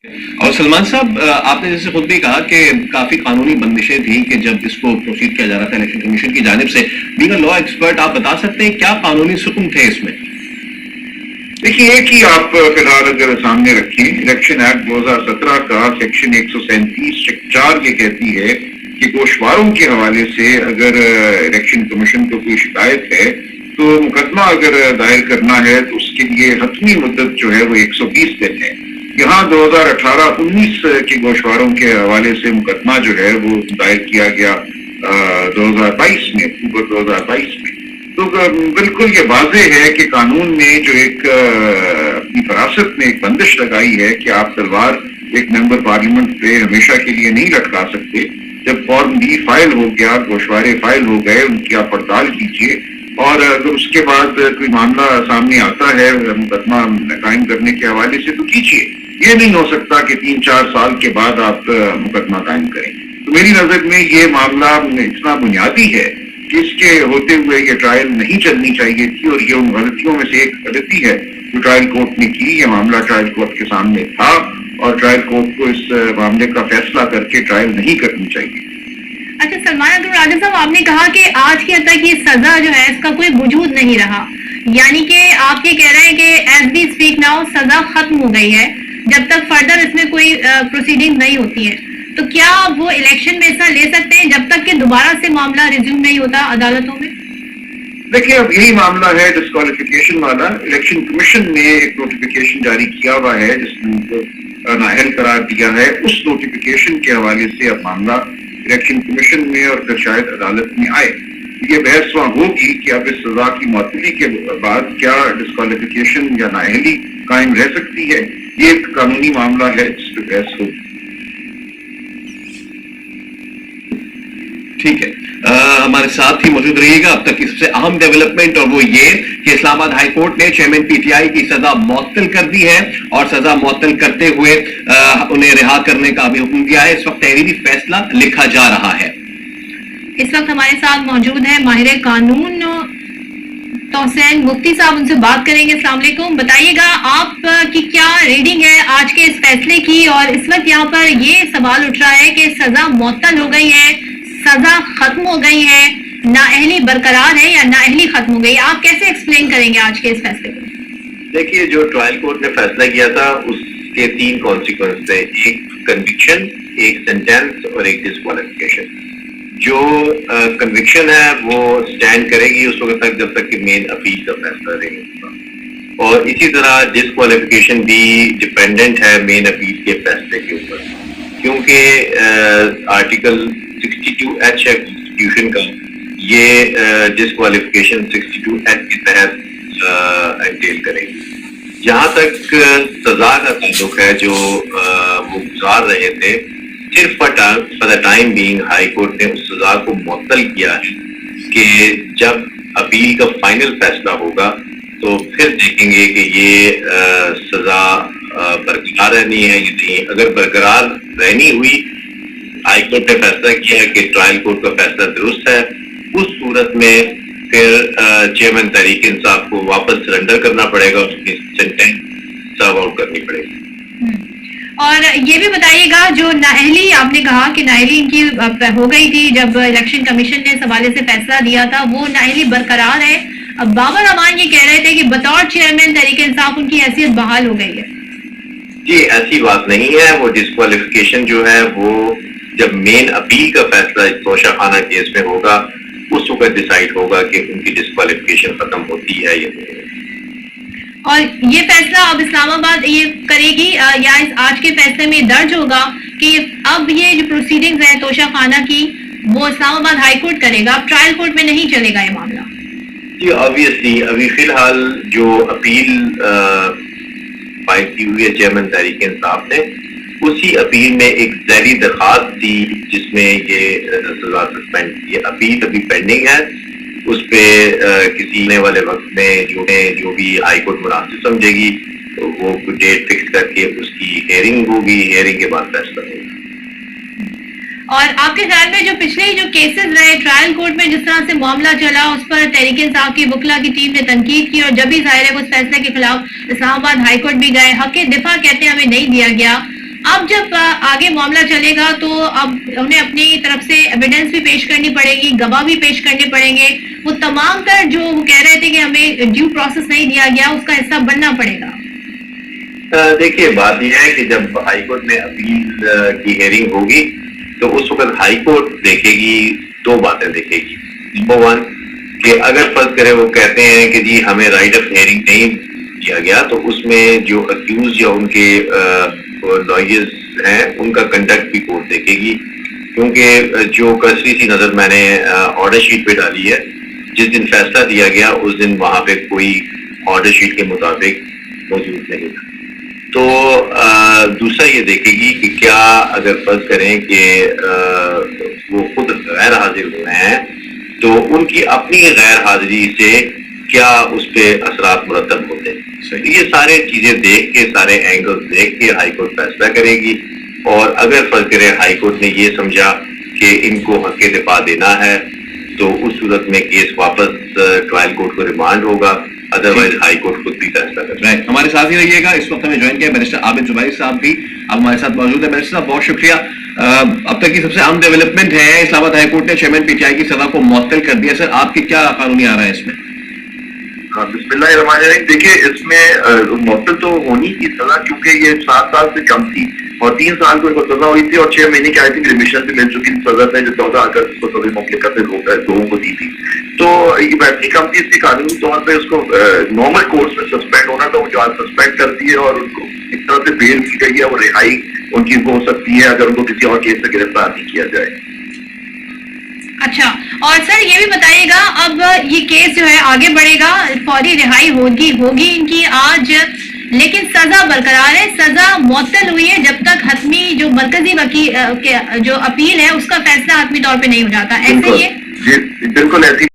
اور سلمان صاحب آپ نے جیسے خود بھی کہا کہ کافی قانونی بندشیں تھیں کہ جب اس کو پروسیڈ کیا جا رہا تھا الیکشن کمیشن کی جانب سے. بینگ اے لا ایکسپرٹ آپ بتا سکتے ہیں کیا قانونی سکم تھے اس میں؟ دیکھیے ایک ہی آپ فی الحال اگر سامنے رکھیں، الیکشن ایکٹ 2017 کا سیکشن 137(4) یہ کہتی ہے کہ گوشواروں کے حوالے سے اگر الیکشن کمیشن کو کوئی شکایت ہے تو مقدمہ اگر دائر کرنا ہے تو اس کے لیے حتمی مدت جو ہے وہ 120 دن ہے. یہاں 2018-19 کے گوشواروں کے حوالے سے مقدمہ جو ہے وہ دائر کیا گیا 2022 میں، اکتوبر 2022 میں. تو بالکل یہ واضح ہے کہ قانون نے جو ایک اپنی فراست میں ایک بندش لگائی ہے کہ آپ تلوار ایک ممبر پارلیمنٹ پہ ہمیشہ کے لیے نہیں لٹکا سکتے. جب فارم بی فائل ہو گیا، گوشوارے فائل ہو گئے، ان کی آپ پڑتال کیجیے اور اگر اس کے بعد کوئی معاملہ سامنے آتا ہے مقدمہ قائم کرنے کے حوالے سے تو کیجیے. یہ نہیں ہو سکتا کہ 3-4 سال کے بعد آپ مقدمہ قائم کریں. تو میری نظر میں یہ معاملہ اتنا بنیادی ہے کہ اس کے ہوتے ہوئے یہ ٹرائل نہیں چلنی چاہیے تھی، اور یہ ان غلطیوں میں سے ایک غلطی ہے جو ٹرائل کورٹ نے کی. یہ معاملہ ٹرائل کورٹ کے سامنے تھا اور ٹرائل کورٹ کو اس معاملے کا فیصلہ کر کے ٹرائل نہیں کرنی چاہیے. اچھا سلمان عبد الراجہ صاحب، آپ نے کہا کہ آج کے تک یہ سزا جو ہے اس کا کوئی وجود نہیں رہا، یعنی کہ آپ یہ کہہ رہے ہیں کہ ایز وی اسپیک ناؤ سزا ختم ہو گئی ہے جب تک فردر اس میں کوئی پروسیڈنگ نہیں ہوتی ہے. تو کیا وہ الیکشن میں حصہ لے سکتے ہیں جب تک کہ دوبارہ سے معاملہ ریزیوم نہیں ہوتا عدالتوں میں؟ دیکھیں اب یہی معاملہ ہے ڈسکوالیفیکیشن والا. الیکشن کمیشن نے ایک نوٹیفیکیشن جاری کیا ہوا ہے جس نے ان کو نااہل قرار دیا ہے. اس نوٹیفیکیشن کے حوالے سے اب معاملہ الیکشن کمیشن میں اور پھر شاید عدالت میں آئے. یہ بحث وہاں ہوگی کہ اب اس سزا کی معطلی کے بعد کیا ڈسکوالیفیکیشن یا نااہلی قائم رہ سکتی ہے. یہ ایک قانونی معاملہ ہے جس پہ بحث ہوگی. ٹھیک ہے، ہمارے ساتھ ہی موجود رہیے گا. اب تک کی سب سے اہم ڈیولپمنٹ اور وہ یہ کہ اسلام آباد ہائی کورٹ نے چیئرمین پی ٹی آئی کی سزا معطل کر دی ہے اور سزا معطل کرتے ہوئے انہیں رہا کرنے کا بھی حکم دیا ہے. اس وقت تحریری فیصلہ لکھا جا رہا ہے. اس وقت ہمارے ساتھ موجود ہیں ماہر قانون توسین مفتی صاحب، ان سے بات کریں گے. السلام علیکم. بتائیے گا آپ کی کیا ریڈنگ ہے آج کے اس فیصلے کی، اور اس وقت یہاں پر یہ سوال اٹھ رہا ہے کہ سزا معطل ہو گئی ہے، سزا ختم ہو گئی ہے، نااہلی برقرار ہے یا نااہلی ختم ہو گئی؟ آپ کیسے ایکسپلین کریں گے آج کے اس فیصلے کو؟ دیکھیے، جو ٹرائل کورٹ نے فیصلہ کیا تھا اس کے 3 کانسیکوینس تھے، ایک کنوکشن، ایک سینٹینس اور ایک ڈسکوالیفیکیشن. جو کنوکشن ہے وہ سٹینڈ کرے گی اس وقت تک جب تک کہ مین اپیل کا فیصلہ نہیں ہوگا، اور اسی طرح ڈسکوالیفیکیشن بھی ڈیپینڈنٹ ہے مین اپیل کے فیصلے کے اوپر، کیونکہ آرٹیکل 62H ہے کانسٹیٹیوشن کا، یہ ڈسکوالیفیکیشن 62H کے تحت انٹیل کرے گی. جہاں تک سزا کا تعلق ہے جو وہ گزار رہے تھے، صرف for the time being high court نے اس سزا کو معطل کیا ہے کہ جب اپیل کا فائنل فیصلہ ہوگا تو پھر دیکھیں گے کہ یہ سزا برقرار رہنی ہے یا نہیں. اگر برقرار رہنی ہوئی، ہائی کورٹ نے فیصلہ کیا کہ ٹرائل کورٹ کا فیصلہ درست ہے، اس صورت میں پھر چیئرمین تحریک انصاف کو واپس سرنڈر کرنا پڑے گا، اس کی سینٹینس سرو آؤٹ کرنی پڑے گی. اور یہ بھی بتائیے گا جو نااہلی آپ نے کہا کہ نااہلی ان کی ہو گئی تھی جب الیکشن کمیشن نے اس حوالے سے فیصلہ دیا تھا، وہ نااہلی برقرار ہے. اب بابر امان یہ کہہ رہے تھے کہ بطور چیئرمین تحریک انصاف ان کی حیثیت بحال ہو گئی ہے. جی ایسی بات نہیں ہے. وہ ڈسکوالیفیکیشن جو ہے وہ جب مین اپیل کا فیصلہ توشہ خانہ کیس میں ہوگا اس وقت ڈیسائیڈ ہوگا کہ ان کی ڈسکوالیفیکیشن ختم ہوتی ہے یا نہیں. اور یہ فیصلہ اب اسلام آباد یہ کرے گی یا اس آج کے فیصلے میں درج ہوگا کہ اب یہ جو پروسیڈنگز ہیں توشہ خانہ کی وہ اسلام آباد ہائی کورٹ کرے گا، اب ٹرائل کورٹ میں نہیں چلے گا یہ معاملہ؟ جی آبویسلی ابھی فی الحال جو اپیل فائل کی ہوئی ہے چیئرمین تحریک انصاف نے، اسی اپیل میں ایک ذیلی درخواست تھی جس میں یہ سزا سسپینڈ کی ہے. اپیل ابھی پینڈنگ ہے، اس پہ کسی آنے والے وقت میں جو بھی ہائی کورٹ مناسب سمجھے گی وہ ڈیٹ فکس کر کے اس کی ہیئرنگ ہوگی، ہیئرنگ کے بعد فیصلہ ہوگا. اور آپ کے خیال میں جو پچھلے جو کیسز رہے ٹرائل کورٹ میں جس طرح سے معاملہ چلا اس پر تحریک انصاف کی وکلا کی ٹیم نے تنقید کی، اور جب بھی ظاہر ہے وہ اس فیصلے کے خلاف اسلام آباد ہائی کورٹ بھی گئے، حق دفاع کہتے ہیں ہمیں نہیں دیا گیا، اب جب آگے معاملہ چلے گا تو اب انہیں اپنی طرف سے ایویڈنس بھی پیش کرنی پڑے گی, گواہ بھی پیش کرنے پڑیں گے. وہ تمام تر جو وہ کہہ رہے تھے کہ ہمیں ڈیو پروسیس نہیں دیا گیا, اس کا حصہ بننا پڑے گا. دیکھیے بات یہ ہے کہ جب ہائی کورٹ میں اپیل کی ہیئرنگ ہوگی تو اس وقت ہائی کورٹ دیکھے گی, دو باتیں دیکھے گی. نمبر ون کہ اگر فرض کرے وہ کہتے ہیں کہ جی ہمیں رائٹ آف ہیئرنگ نہیں دیا گیا, تو اس میں جو اکیوز یا ان کے لائرز ہیں ان کا کنڈکٹ بھی کورٹ دیکھے گی, کیونکہ جو کرسری سی نظر میں نے آرڈر شیٹ پہ ڈالی ہے, جس دن فیصلہ دیا گیا اس دن وہاں پہ کوئی آرڈر شیٹ کے مطابق موجود نہیں تھا. تو دوسرا یہ دیکھے گی کہ کیا اگر فرض کریں کہ وہ خود غیر حاضر ہوئے ہیں تو ان کی اپنی غیر حاضری سے کیا اس پہ اثرات مرتب ہوتے ہیں. یہ سارے چیزیں دیکھ کے, سارے اینگل دیکھ کے ہائی کورٹ فیصلہ کرے گی. اور اگر فرض کرے ہائی کورٹ نے یہ سمجھا کہ ان کو حق دفاع دینا ہے تو اس صورت میں کیس واپس ٹرائل کورٹ کو ریمانڈ ہوگا, ادروائز ہائی کورٹ خود بھی فیصلہ کرے. ہمارے ساتھ ہی رہیے گا. اس وقت ہمیں جوائن کیا بیرسٹر عابد زبیری صاحب بھی اب ہمارے ساتھ موجود ہیں. بیرسٹر صاحب بہت شکریہ. اب تک کی سب سے اہم ڈیولپمنٹ ہے, اسلام آباد ہائی کورٹ نے چیئرمین پی ٹی آئی کی سزا کو معطل کر دیا. سر آپ کی کیا قانونی آ رہا ہے اس میں؟ بسم اللہ الرحمن الرحیم. دیکھیے اس میں معطل تو ہونی کی سزا, کیونکہ یہ 7 سال سے کم تھی اور 3 سال کو سزا ہوئی تھی اور 6 مہینے کی آئی تھی ریمیشن سے مل چکی سزا ہے جو 14 اگست کو سبھی مملکت سے لوگوں کو دی تھی. تو یہ ویسے کم تھی, اس کی قانونی طور پہ اس کو نارمل کورس میں سسپینڈ ہونا تھا, وہ جو آج سسپینڈ کر دی ہے اور ان کو ایک طرح سے بیل کی گئی ہے, وہ رہائی ان کی ہو سکتی ہے اگر ان کو کسی اور کیس سے گرفتار نہیں کیا جائے. اچھا, اور سر یہ بھی بتائیے گا اب یہ کیس جو ہے آگے بڑھے گا, فوری رہائی ہوگی ان کی آج, لیکن سزا برقرار ہے, سزا معطل ہوئی ہے جب تک حتمی جو مرکزی وکیل جو اپیل ہے اس کا فیصلہ حتمی طور پہ نہیں ہو جاتا. ایسے ہی ہے؟ جی بالکل ایسی